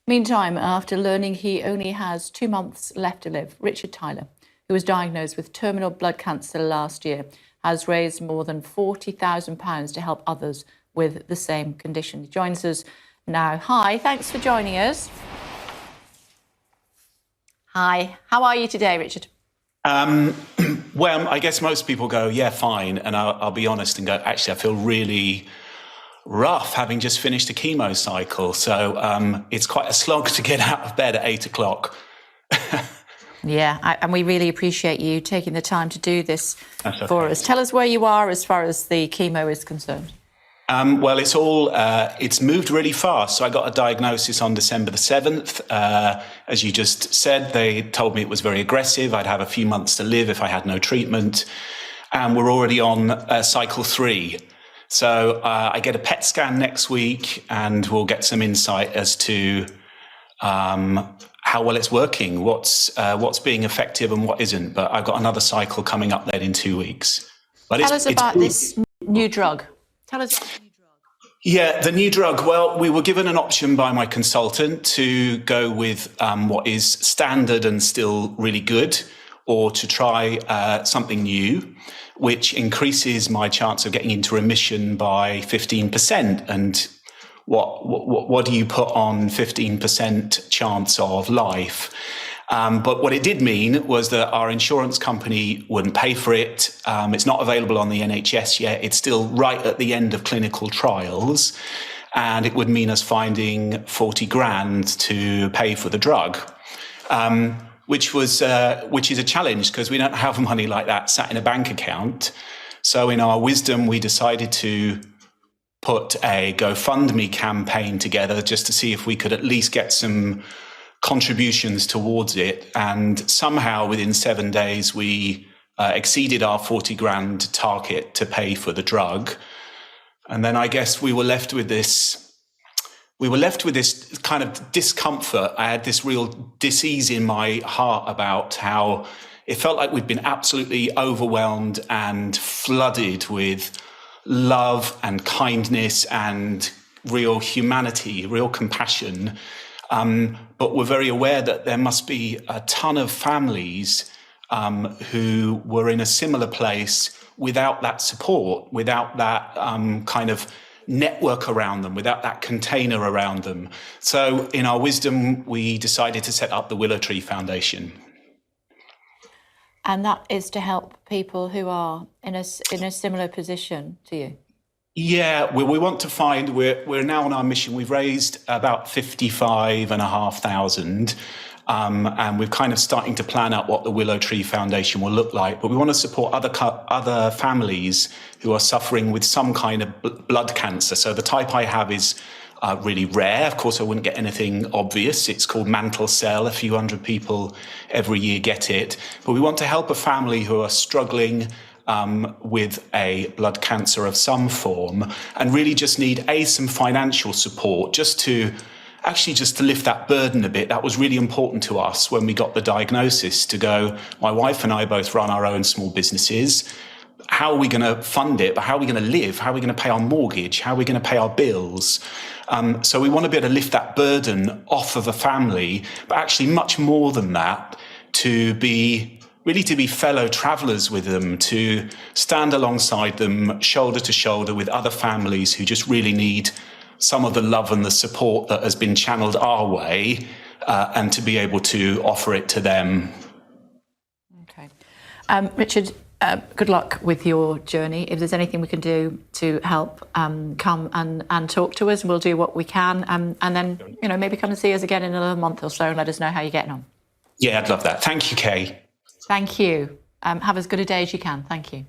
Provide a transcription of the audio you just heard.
Meantime, after learning he only has 2 months left to live, Richard Tyler, who was diagnosed with terminal blood cancer last year, has raised more than £40,000 to help others with the same condition. He joins us now. Hi, thanks for joining us. Hi, how are you today, Richard? Well, I guess most people go, yeah, fine. And I'll be honest and go, actually, I feel really rough having just finished a chemo cycle. So it's quite a slog to get out of bed at 8 o'clock. Yeah, and we really appreciate you taking the time to do this for us. Tell us where you are as far as the chemo is concerned. Well, it's moved really fast. So I got a diagnosis on December the 7th. As you just said, they told me it was very aggressive. I'd have a few months to live if I had no treatment. And we're already on cycle 3. So I get a PET scan next week and we'll get some insight as to how well it's working, what's being effective and what isn't. But I've got another cycle coming up then in 2 weeks. But Tell us about this new drug. Tell us about the new drug. Yeah, the new drug. Well, we were given an option by my consultant to go with what is standard and still really good, or to try something new, which increases my chance of getting into remission by 15%. And what do you put on 15% chance of life? But what it did mean was that our insurance company wouldn't pay for it. It's not available on the NHS yet. It's still right at the end of clinical trials. And it would mean us finding 40 grand to pay for the drug, which is a challenge because we don't have money like that sat in a bank account. So in our wisdom, we decided to put a GoFundMe campaign together just to see if we could at least get some contributions towards it. And somehow within 7 days, we exceeded our 40 grand target to pay for the drug. And then I guess we were left with this kind of discomfort. I had this real dis-ease in my heart about how it felt like we'd been absolutely overwhelmed and flooded with love and kindness and real humanity, real compassion. But we're very aware that there must be a ton of families who were in a similar place without that support, without that kind of network around them, without that container around them. So in our wisdom, we decided to set up the Willow Tree Foundation. And that is to help people who are in a similar position to you. Yeah, we want to find, we're now on our mission. We've raised about 55,500, and we're kind of starting to plan out what the Willow Tree Foundation will look like. But we want to support other families who are suffering with some kind of blood cancer. So the type I have is really rare. Of course, I wouldn't get anything obvious. It's called mantle cell. A few hundred people every year get it. But we want to help a family who are struggling with a blood cancer of some form and really just need some financial support just to lift that burden a bit. That was really important to us when we got the diagnosis, to go, my wife and I both run our own small businesses. How are we going to fund it? But how are we going to live? How are we going to pay our mortgage? How are we going to pay our bills? So we want to be able to lift that burden off of a family, but actually much more than that, to be fellow travelers with them, to stand alongside them, shoulder to shoulder with other families who just really need some of the love and the support that has been channeled our way, and to be able to offer it to them. Okay. Richard, good luck with your journey. If there's anything we can do to help, come and talk to us, and we'll do what we can. And then, maybe come and see us again in another month or so and let us know how you're getting on. Yeah, I'd love that. Thank you, Kay. Thank you. Have as good a day as you can. Thank you.